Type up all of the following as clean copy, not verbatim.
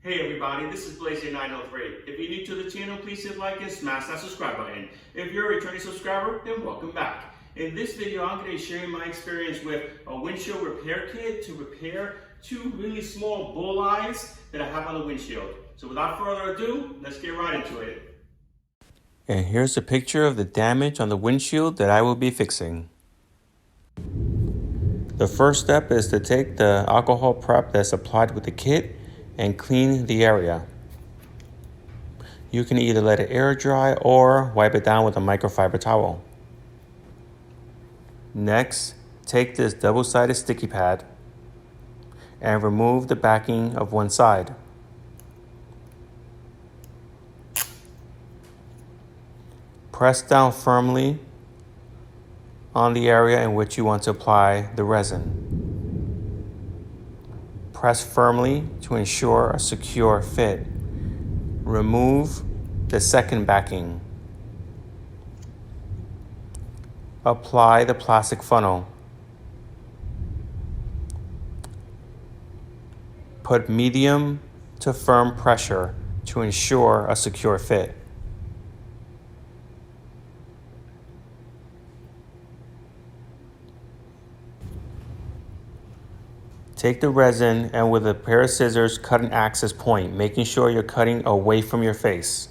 Hey everybody, this is Blazer903. If you're new to the channel, please hit like and smash that subscribe button. If you're a returning subscriber, then welcome back. In this video, I'm going to be sharing my experience with a windshield repair kit to repair two really small bull eyes that I have on the windshield. So without further ado, let's get right into it. And here's a picture of the damage on the windshield that I will be fixing. The first step is to take the alcohol prep that's applied with the kit and clean the area. You can either let it air dry or wipe it down with a microfiber towel. Next, take this double-sided sticky pad and remove the backing of one side. Press down firmly on the area in which you want to apply the resin. Press firmly to ensure a secure fit. Remove the second backing. Apply the plastic funnel. Put medium to firm pressure to ensure a secure fit. Take the resin and with a pair of scissors, cut an access point, making sure you're cutting away from your face.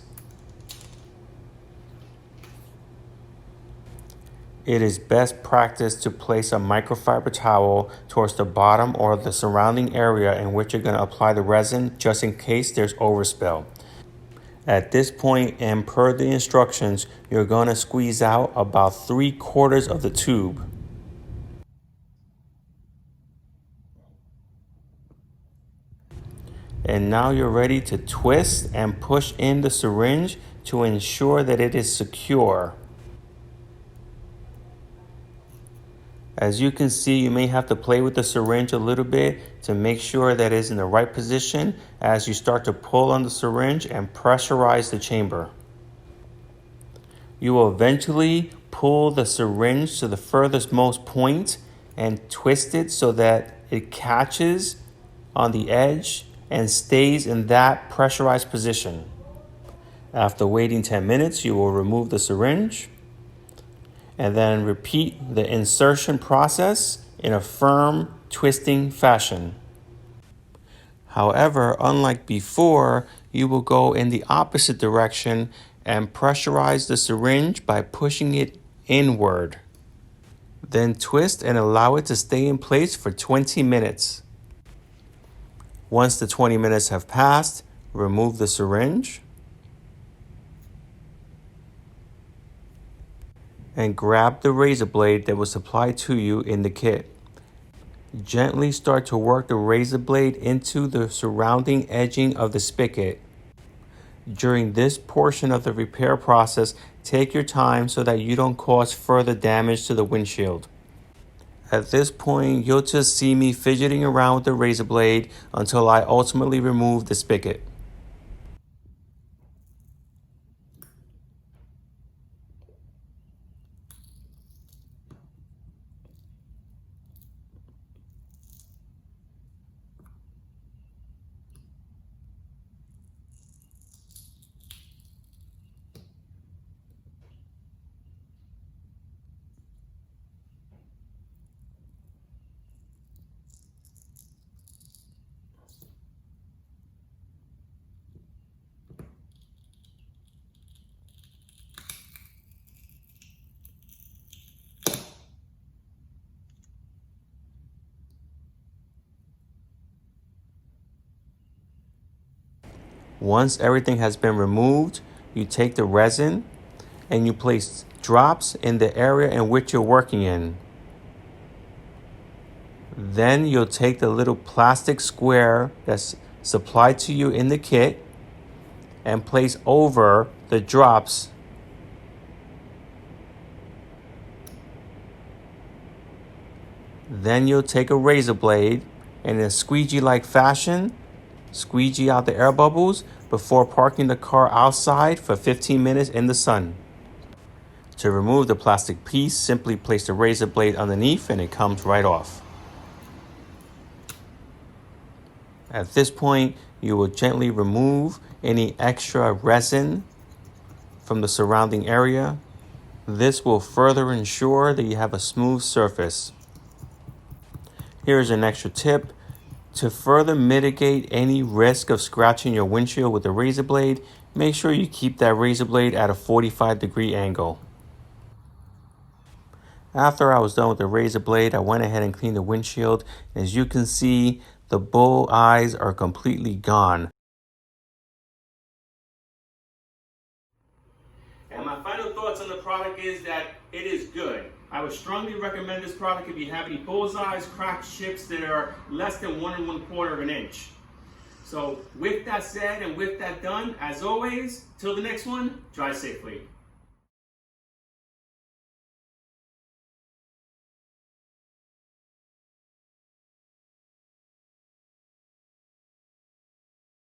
It is best practice to place a microfiber towel towards the bottom or the surrounding area in which you're going to apply the resin, just in case there's overspill. At this point, and per the instructions, you're going to squeeze out about 3/4 of the tube. And now you're ready to twist and push in the syringe to ensure that it is secure. As you can see, you may have to play with the syringe a little bit to make sure that it is in the right position as you start to pull on the syringe and pressurize the chamber. You will eventually pull the syringe to the furthest most point and twist it so that it catches on the edge and stays in that pressurized position. After waiting 10 minutes, you will remove the syringe and then repeat the insertion process in a firm twisting fashion. However, unlike before, you will go in the opposite direction and pressurize the syringe by pushing it inward. Then twist and allow it to stay in place for 20 minutes. Once the 20 minutes have passed, remove the syringe and grab the razor blade that was supplied to you in the kit. Gently start to work the razor blade into the surrounding edging of the spigot. During this portion of the repair process, take your time so that you don't cause further damage to the windshield. At this point, you'll just see me fidgeting around with the razor blade until I ultimately remove the spigot. Once everything has been removed, you take the resin and you place drops in the area in which you're working in. Then you'll take the little plastic square that's supplied to you in the kit and place over the drops. Then you'll take a razor blade and in a squeegee-like fashion, squeegee out the air bubbles before parking the car outside for 15 minutes in the sun. To remove the plastic piece, simply place the razor blade underneath and it comes right off. At this point, You will gently remove any extra resin from the surrounding area. This will further ensure that you have a smooth surface. Here's an extra tip. To further mitigate any risk of scratching your windshield with a razor blade, make sure you keep that razor blade at a 45-degree angle. After I was done with the razor blade, I went ahead and cleaned the windshield. As you can see, the bull eyes are completely gone. And my final thoughts on the product is that it is good. I would strongly recommend this product if you have any bullseyes, cracked chips that are less than 1 1/4 of an inch. So with that said and with that done, as always, till the next one, drive safely.